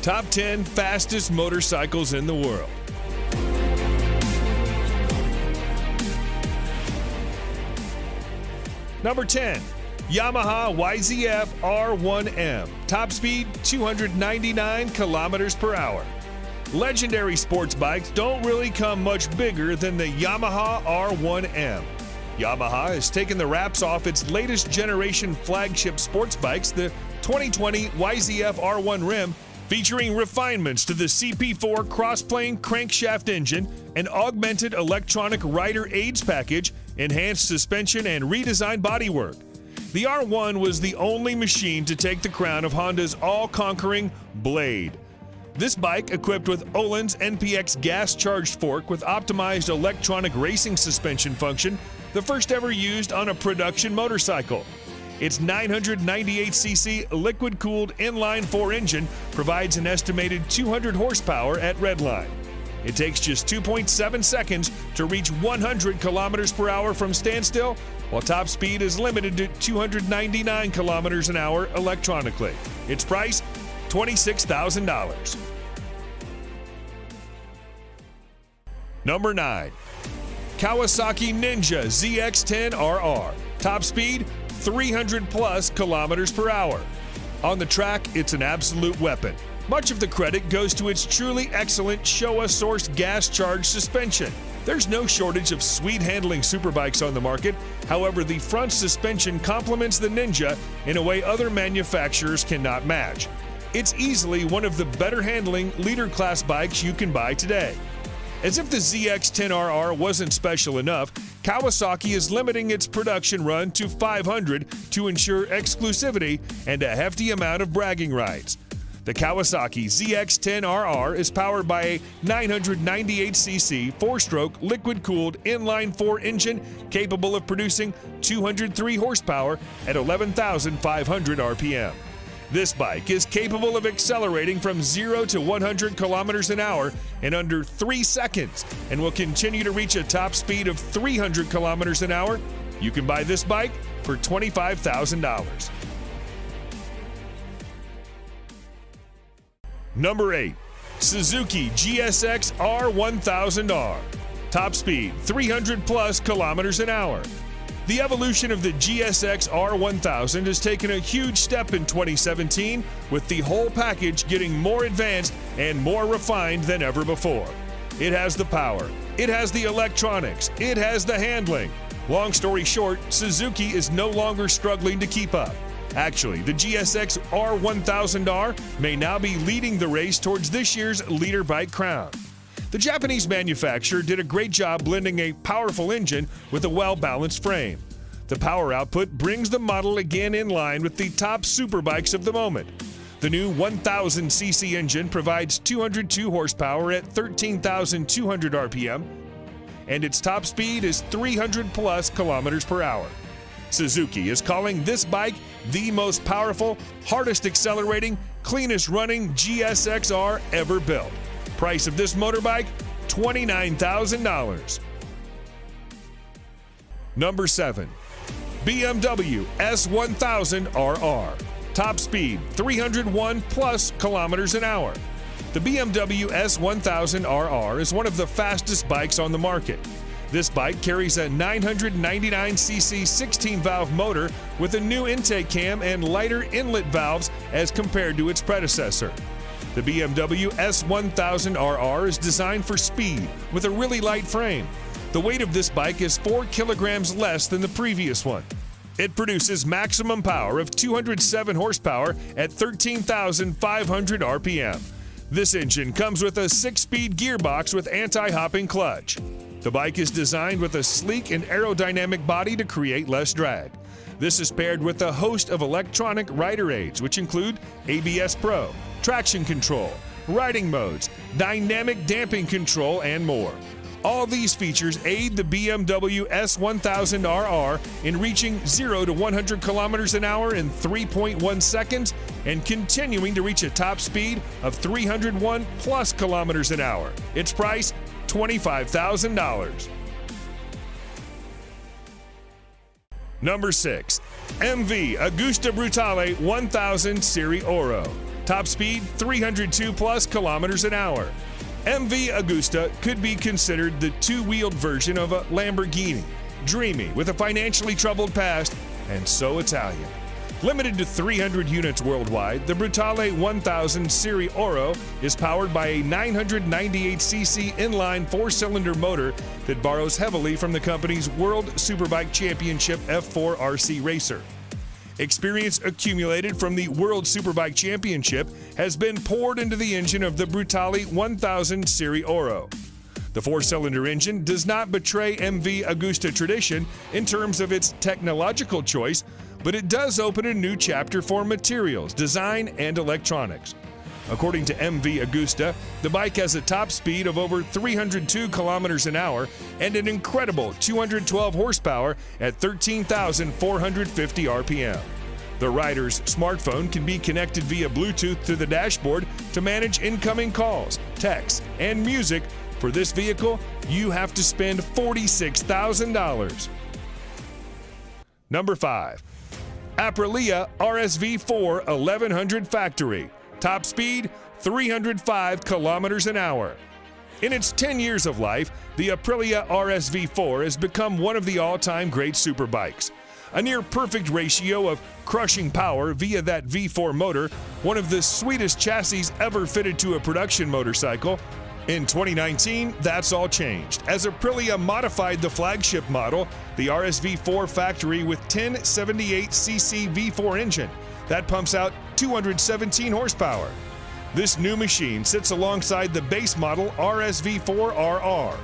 Top 10 fastest motorcycles in the world. Number 10, Yamaha YZF-R1M. Top speed, 299 kilometers per hour. Legendary sports bikes don't really come much bigger than the Yamaha R1M. Yamaha has taken the wraps off its latest generation flagship sports bikes, the 2020 YZF-R1M, featuring refinements to the CP4 cross-plane crankshaft engine, an augmented electronic rider aids package, enhanced suspension, and redesigned bodywork. The R1 was the only machine to take the crown of Honda's all-conquering Blade. This bike, equipped with Öhlins NPX gas-charged fork with optimized electronic racing suspension function, the first ever used on a production motorcycle. Its 998cc liquid-cooled inline-4 engine provides an estimated 200 horsepower at redline. It takes just 2.7 seconds to reach 100 kilometers per hour from standstill, while top speed is limited to 299 kilometers an hour electronically. Its price, $26,000. Number 9, Kawasaki Ninja ZX-10RR. Top speed, 300 plus kilometers per hour. On the track, it's an absolute weapon. Much of the credit goes to its truly excellent Showa-sourced gas-charged suspension. There's no shortage of sweet-handling superbikes on the market. However, the front suspension complements the Ninja in a way other manufacturers cannot match. It's easily one of the better-handling leader-class bikes you can buy today. As if the ZX-10RR wasn't special enough, Kawasaki is limiting its production run to 500 to ensure exclusivity and a hefty amount of bragging rights. The Kawasaki ZX-10RR is powered by a 998cc 4-stroke liquid-cooled inline-4 engine capable of producing 203 horsepower at 11,500 RPM. This bike is capable of accelerating from 0 to 100 kilometers an hour in under 3 seconds and will continue to reach a top speed of 300 kilometers an hour. You can buy this bike for $25,000. Number 8, Suzuki GSX-R1000R. Top speed, 300 plus kilometers an hour. The evolution of the GSX-R1000 has taken a huge step in 2017, with the whole package getting more advanced and more refined than ever before. It has the power, it has the electronics, it has the handling. Long story short, Suzuki is no longer struggling to keep up. Actually, the GSX-R1000R may now be leading the race towards this year's leader bike crown. The Japanese manufacturer did a great job blending a powerful engine with a well-balanced frame. The power output brings the model again in line with the top superbikes of the moment. The new 1000cc engine provides 202 horsepower at 13,200 RPM, and its top speed is 300 plus kilometers per hour. Suzuki is calling this bike the most powerful, hardest accelerating, cleanest running GSX-R ever built. Price of this motorbike, $29,000. Number 7, BMW S1000RR. Top speed, 301 plus kilometers an hour. The BMW S1000RR is one of the fastest bikes on the market. This bike carries a 999cc 16-valve motor with a new intake cam and lighter inlet valves as compared to its predecessor. The BMW S1000RR is designed for speed with a really light frame. The weight of this bike is 4 kilograms less than the previous one. It produces maximum power of 207 horsepower at 13,500 RPM. This engine comes with a 6-speed gearbox with anti-hopping clutch. The bike is designed with a sleek and aerodynamic body to create less drag. This is paired with a host of electronic rider aids, which include ABS Pro, traction control, riding modes, dynamic damping control, and more. All these features aid the BMW S1000RR in reaching 0 to 100 kilometers an hour in 3.1 seconds and continuing to reach a top speed of 301 plus kilometers an hour. Its price, $25,000. Number 6, MV Agusta Brutale 1000 Serie Oro. Top speed 302 plus kilometers an hour. MV Agusta could be considered the two-wheeled version of a Lamborghini. Dreamy, with a financially troubled past, and so Italian. Limited to 300 units worldwide, the Brutale 1000 Serie Oro is powered by a 998cc inline four-cylinder motor that borrows heavily from the company's World Superbike Championship F4 RC racer. Experience accumulated from the World Superbike Championship has been poured into the engine of the Brutale 1000 Serie Oro. The four-cylinder engine does not betray MV Agusta tradition in terms of its technological choice, but it does open a new chapter for materials, design, and electronics. According to MV Agusta, the bike has a top speed of over 302 kilometers an hour and an incredible 212 horsepower at 13,450 RPM. The rider's smartphone can be connected via Bluetooth to the dashboard to manage incoming calls, texts, and music. For this vehicle, you have to spend $46,000. Number 5. Aprilia RSV-4 1100 Factory. Top speed 305 kilometers an hour. In its 10 years of life, the Aprilia RSV-4 has become one of the all-time great superbikes. A near-perfect ratio of crushing power via that V4 motor, one of the sweetest chassis ever fitted to a production motorcycle. In 2019, that's all changed, as Aprilia modified the flagship model, the RSV-4 Factory, with 1078cc V4 engine that pumps out 217 horsepower. This new machine sits alongside the base model RSV-4RR.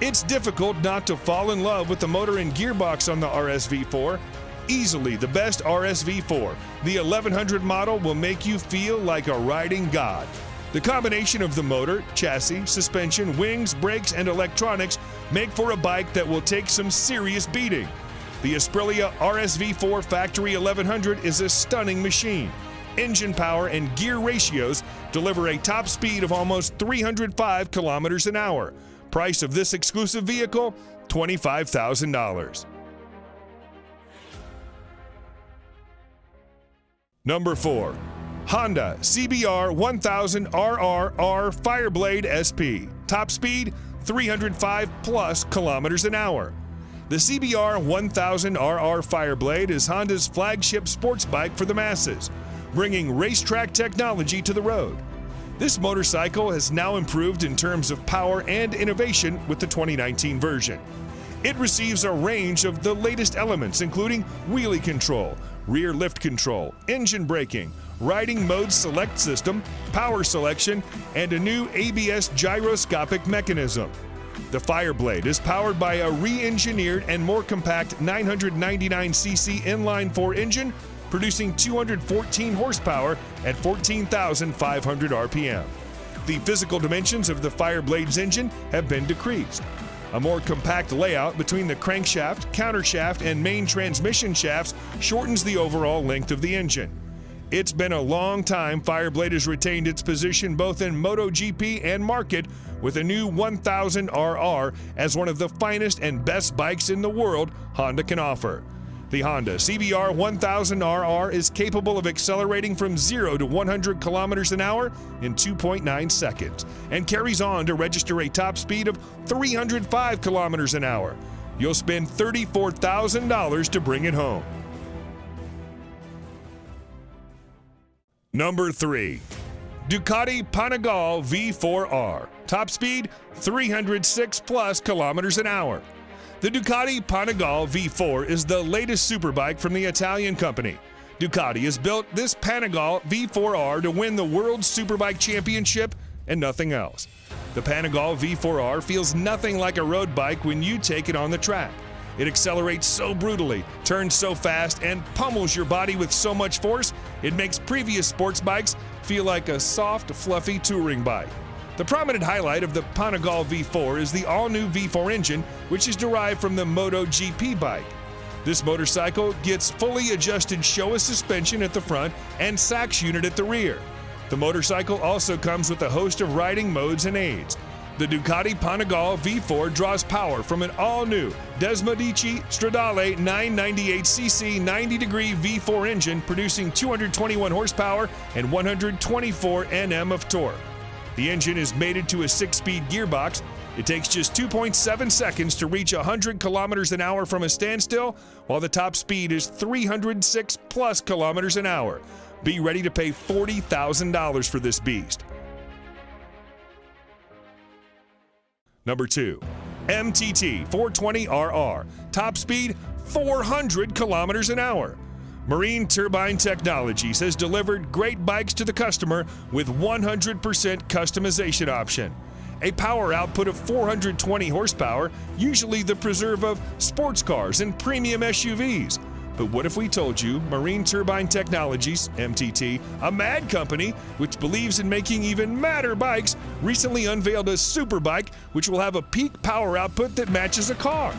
It's difficult not to fall in love with the motor and gearbox on the RSV-4. Easily the best RSV-4, the 1100 model will make you feel like a riding god. The combination of the motor, chassis, suspension, wings, brakes, and electronics make for a bike that will take some serious beating. The Aprilia RSV-4 Factory 1100 is a stunning machine. Engine power and gear ratios deliver a top speed of almost 305 kilometers an hour. Price of this exclusive vehicle, $25,000. Number 4. Honda CBR-1000RR Fireblade SP. Top speed 305 plus kilometers an hour. The CBR-1000RR Fireblade is Honda's flagship sports bike for the masses, bringing racetrack technology to the road. This motorcycle has now improved in terms of power and innovation with the 2019 version. It receives a range of the latest elements, including wheelie control, rear lift control, engine braking, riding mode select system, power selection, and a new ABS gyroscopic mechanism. The Fireblade is powered by a re-engineered and more compact 999cc inline-4 engine, producing 214 horsepower at 14,500 RPM. The physical dimensions of the Fireblade's engine have been decreased. A more compact layout between the crankshaft, countershaft, and main transmission shafts shortens the overall length of the engine. It's been a long time Fireblade has retained its position both in MotoGP and market, with a new 1000RR as one of the finest and best bikes in the world Honda can offer. The Honda CBR-1000RR is capable of accelerating from 0 to 100 kilometers an hour in 2.9 seconds and carries on to register a top speed of 305 kilometers an hour. You'll spend $34,000 to bring it home. Number 3. Ducati Panigale V4R. Top speed 306 plus kilometers an hour. The Ducati Panigale V4 is the latest superbike from the Italian company. Ducati has built this Panigale V4R to win the World Superbike Championship and nothing else. The Panigale V4R feels nothing like a road bike when you take it on the track. It accelerates so brutally, turns so fast, and pummels your body with so much force, it makes previous sports bikes feel like a soft, fluffy touring bike. The prominent highlight of the Panigale V4 is the all-new V4 engine, which is derived from the MotoGP bike. This motorcycle gets fully adjusted Showa suspension at the front and Sachs unit at the rear. The motorcycle also comes with a host of riding modes and aids. The Ducati Panigale V4 draws power from an all-new Desmodici Stradale 998cc 90-degree V4 engine producing 221 horsepower and 124 Nm of torque. The engine is mated to a 6-speed gearbox. It takes just 2.7 seconds to reach 100 kilometers an hour from a standstill, while the top speed is 306 plus kilometers an hour. Be ready to pay $40,000 for this beast. Number 2, MTT 420RR, top speed 400 kilometers an hour. Marine Turbine Technologies has delivered great bikes to the customer with 100% customization option. A power output of 420 horsepower, usually the preserve of sports cars and premium SUVs. But what if we told you Marine Turbine Technologies, MTT, a mad company which believes in making even madder bikes, recently unveiled a super bike which will have a peak power output that matches a car?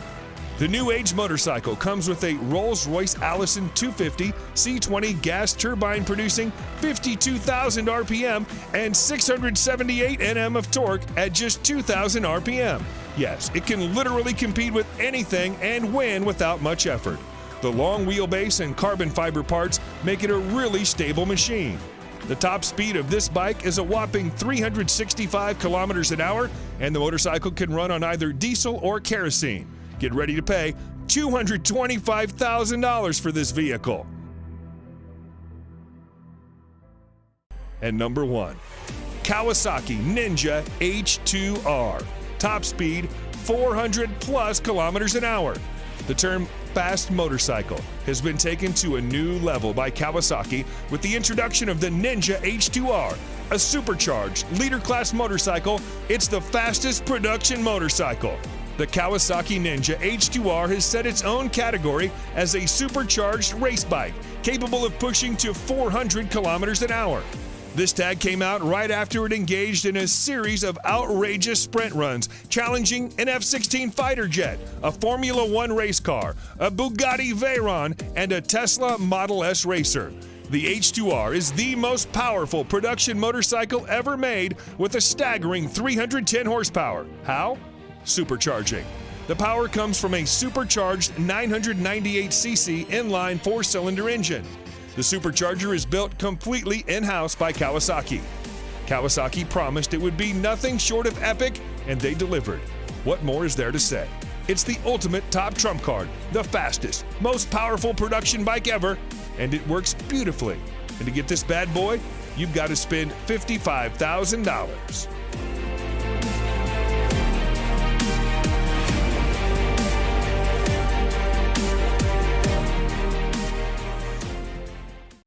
The new age motorcycle comes with a Rolls-Royce Allison 250 C20 gas turbine producing 52,000 RPM and 678 Nm of torque at just 2,000 RPM. Yes, it can literally compete with anything and win without much effort. The long wheelbase and carbon fiber parts make it a really stable machine. The top speed of this bike is a whopping 365 kilometers an hour, and the motorcycle can run on either diesel or kerosene. Get ready to pay $225,000 for this vehicle. And number 1, Kawasaki Ninja H2R. Top speed 400 plus kilometers an hour. The term fast motorcycle has been taken to a new level by Kawasaki with the introduction of the Ninja H2R, a supercharged leader class motorcycle. It's the fastest production motorcycle. The Kawasaki Ninja H2R has set its own category as a supercharged race bike, capable of pushing to 400 kilometers an hour. This tag came out right after it engaged in a series of outrageous sprint runs, challenging an F-16 fighter jet, a Formula One race car, a Bugatti Veyron, and a Tesla Model S racer. The H2R is the most powerful production motorcycle ever made with a staggering 310 horsepower. How? Supercharging. The power comes from a supercharged 998cc inline 4-cylinder engine. The supercharger is built completely in-house by Kawasaki. Kawasaki promised it would be nothing short of epic, and they delivered. What more is there to say? It's the ultimate top trump card, the fastest, most powerful production bike ever, and it works beautifully. And to get this bad boy, you've got to spend $55,000.